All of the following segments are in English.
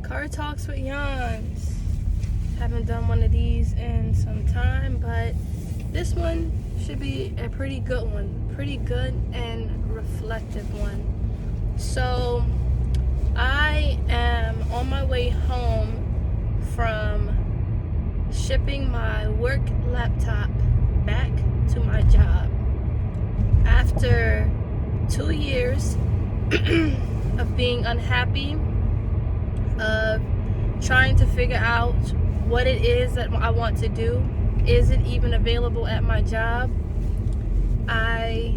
Car Talks with Yawns. Haven't done one of these in some time, but this one should be a pretty good one. Pretty good and reflective one. So, I am on my way home from shipping my work laptop back to my job. After 2 years of being unhappy, of trying to figure out what it is that I want to do, is it even available at my job, I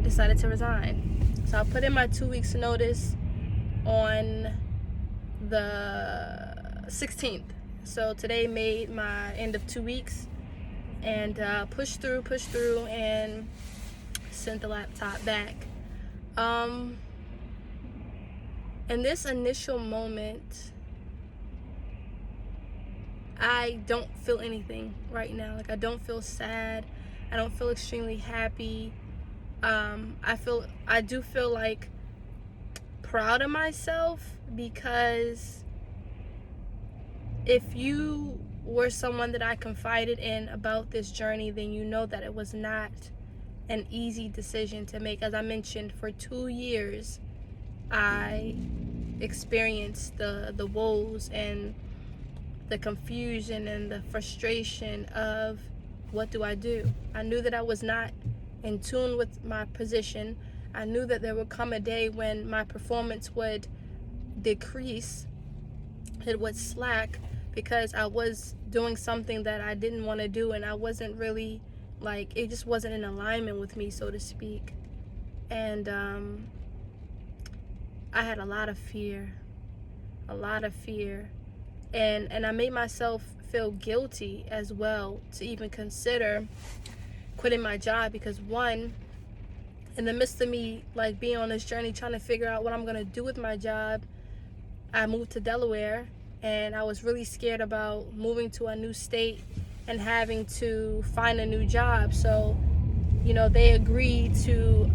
decided to resign. So I put in my 2 weeks notice on the 16th. So today made my end of 2 weeks, and pushed through and sent the laptop back. In this initial moment, I don't feel anything right now. Like, I don't feel sad. I don't feel extremely happy. I do feel like proud of myself, because if you were someone that I confided in about this journey, then you know that it was not an easy decision to make. As I mentioned, for 2 years, I experienced the woes and the confusion and the frustration of, what do I do? I knew that I was not in tune with my position. I knew that there would come a day when my performance would decrease, it would slack, because I was doing something that I didn't want to do, and I wasn't really, like, it just wasn't in alignment with me, so to speak. And I had a lot of fear. And I made myself feel guilty as well to even consider quitting my job, because one, in the midst of me like being on this journey trying to figure out what I'm gonna do with my job, I moved to Delaware, and I was really scared about moving to a new state and having to find a new job. So, they agreed to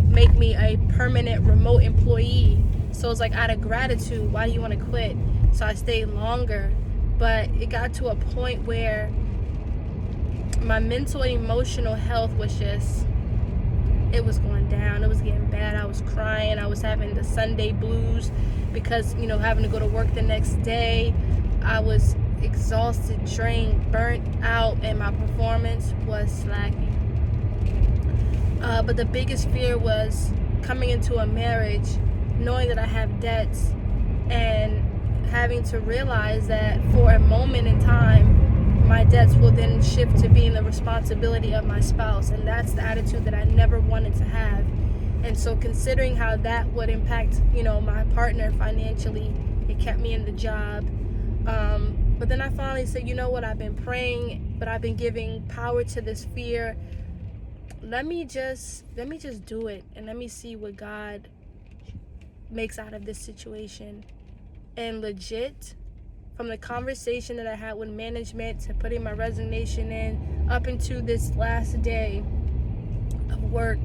make me a permanent remote employee. So it's like, out of gratitude, why do you want to quit? So I stayed longer, but it got to a point where my mental and emotional health was just, it was going down. It was getting bad. I was crying. I was having the Sunday blues because, having to go to work the next day. I was exhausted, drained, burnt out, and my performance was slacking. But the biggest fear was coming into a marriage, knowing that I have debts, and having to realize that for a moment in time, my debts will then shift to being the responsibility of my spouse. And that's the attitude that I never wanted to have. And so considering how that would impact, my partner financially, it kept me in the job. But then I finally said, you know what, I've been praying, but I've been giving power to this fear. Let me just do it, and let me see what God makes out of this situation. And legit, from the conversation that I had with management to putting my resignation in, up into this last day of work,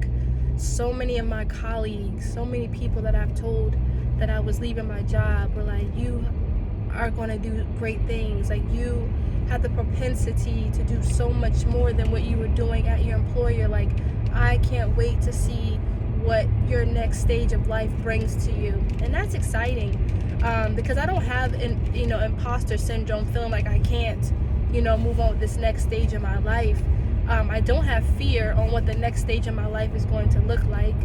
so many of my colleagues, so many people that I've told that I was leaving my job were like, you are going to do great things. Like, you have the propensity to do so much more than what you were doing at your employer. Like, I can't wait to see what your next stage of life brings to you. And that's exciting, because I don't have imposter syndrome, feeling like I can't move on with this next stage of my life. I don't have fear on what the next stage of my life is going to look like.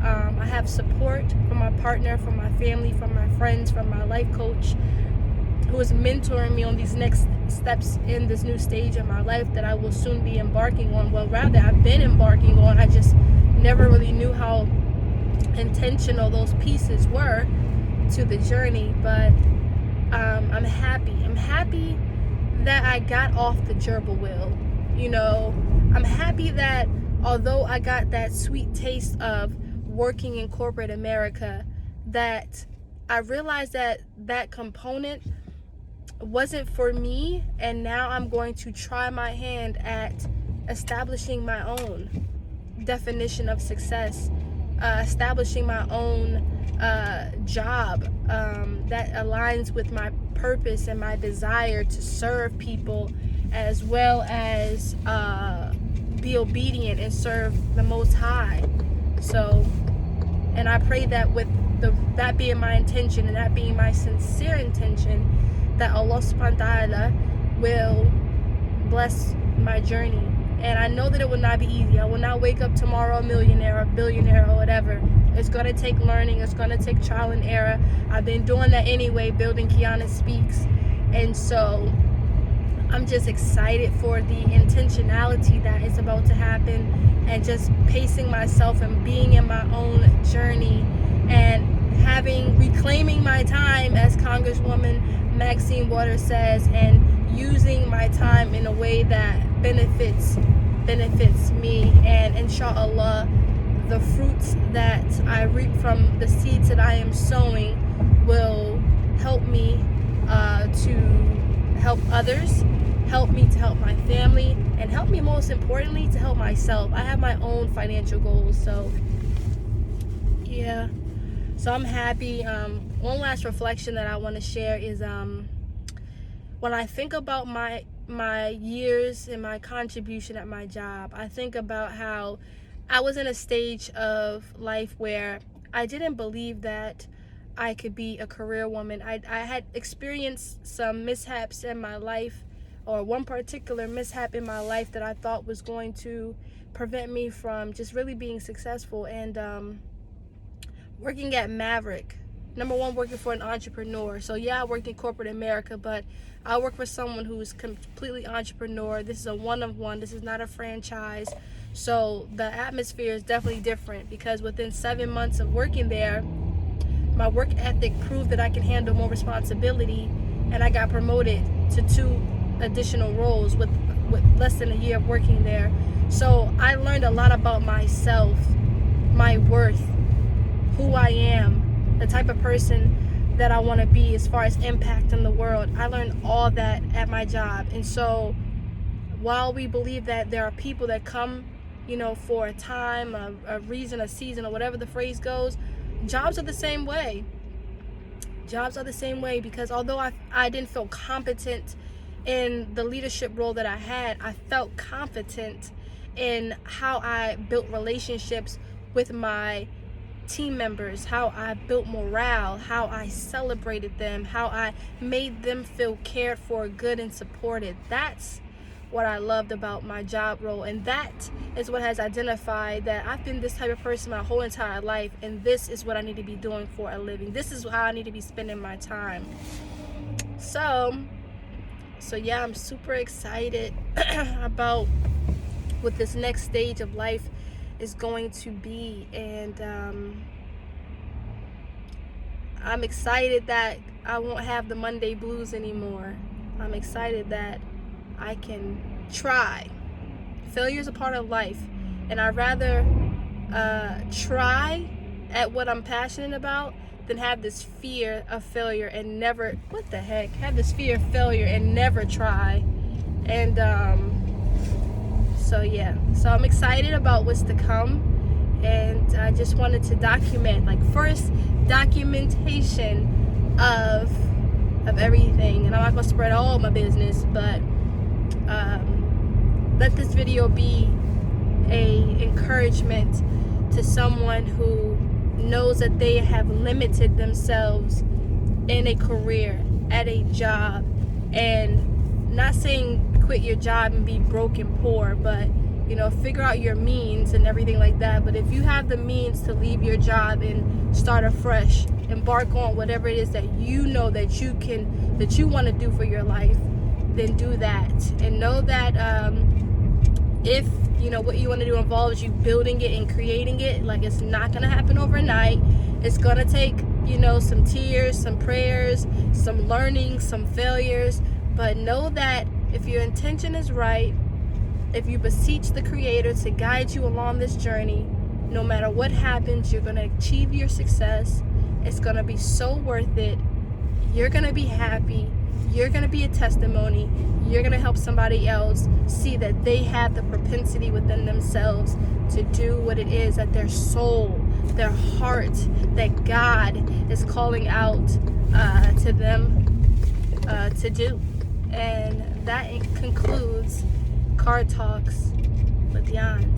I have support from my partner, from my family, from my friends, from my life coach, who is mentoring me on these next steps in this new stage of my life that I will soon be embarking on. Well, rather, I've been embarking on. I just never really knew how intentional those pieces were to the journey. But I'm happy. I'm happy that I got off the gerbil wheel. I'm happy that although I got that sweet taste of working in corporate America, that I realized that that component wasn't for me, and now I'm going to try my hand at establishing my own definition of success, establishing my own job that aligns with my purpose and my desire to serve people, as well as be obedient and serve the Most High. So, and I pray that with that being my intention and that being my sincere intention, that Allah subhanahu wa ta'ala will bless my journey. And I know that it will not be easy. I will not wake up tomorrow a millionaire or billionaire or whatever. It's going to take learning. It's going to take trial and error. I've been doing that anyway, building Keyona Speaks. And so I'm just excited for the intentionality that is about to happen, and just pacing myself and being in my own journey and reclaiming my time, as Congresswoman Maxine Waters says, and using my time in a way that benefits me. And inshallah, the fruits that I reap from the seeds that I am sowing will help me to help others, help me to help my family, and help me, most importantly, to help myself. I have my own financial goals, so yeah. So I'm happy. One last reflection that I want to share is when I think about my years and my contribution at my job, I think about how I was in a stage of life where I didn't believe that I could be a career woman. I had experienced some mishaps in my life, or one particular mishap in my life that I thought was going to prevent me from just really being successful. And working at Maverick, number one, working for an entrepreneur. So yeah, I worked in corporate America, but I work for someone who's completely entrepreneur. This is a one-of-one. This is not a franchise. So the atmosphere is definitely different, because within 7 months of working there, my work ethic proved that I can handle more responsibility, and I got promoted to 2 additional roles with less than a year of working there. So I learned a lot about myself, my worth, who I am, the type of person that I want to be as far as impact in the world. I learned all that at my job. And so while we believe that there are people that come, for a time, a reason, a season, or whatever the phrase goes, jobs are the same way. Jobs are the same way, because although I didn't feel competent in the leadership role that I had, I felt confident in how I built relationships with my team members, how I built morale, how I celebrated them, how I made them feel cared for, good, and supported. That's what I loved about my job role, and that is what has identified that I've been this type of person my whole entire life, and this is what I need to be doing for a living. This is how I need to be spending my time. So yeah, I'm super excited about what this next stage of life is going to be, and I'm excited that I won't have the Monday blues anymore. I'm excited that I can try. Failure is a part of life, and I'd rather try at what I'm passionate about than have this fear of failure and never, have this fear of failure and never try. And so I'm excited about what's to come, and I just wanted to document, first documentation of everything. And I'm not gonna spread all my business, but let this video be a encouragement to someone who knows that they have limited themselves in a career, at a job. And not saying quit your job and be broke and poor, but figure out your means and everything like that. But if you have the means to leave your job and start afresh, embark on whatever it is that that you want to do for your life, then do that. And know that if what you want to do involves you building it and creating it, it's not going to happen overnight. It's going to take some tears, some prayers, some learning, some failures. But know that if your intention is right, if you beseech the Creator to guide you along this journey, no matter what happens, you're going to achieve your success. It's going to be so worth it. You're going to be happy. You're going to be a testimony. You're going to help somebody else see that they have the propensity within themselves to do what it is that their soul, their heart that God is calling out to them to do. And that concludes Card Talks with Jan.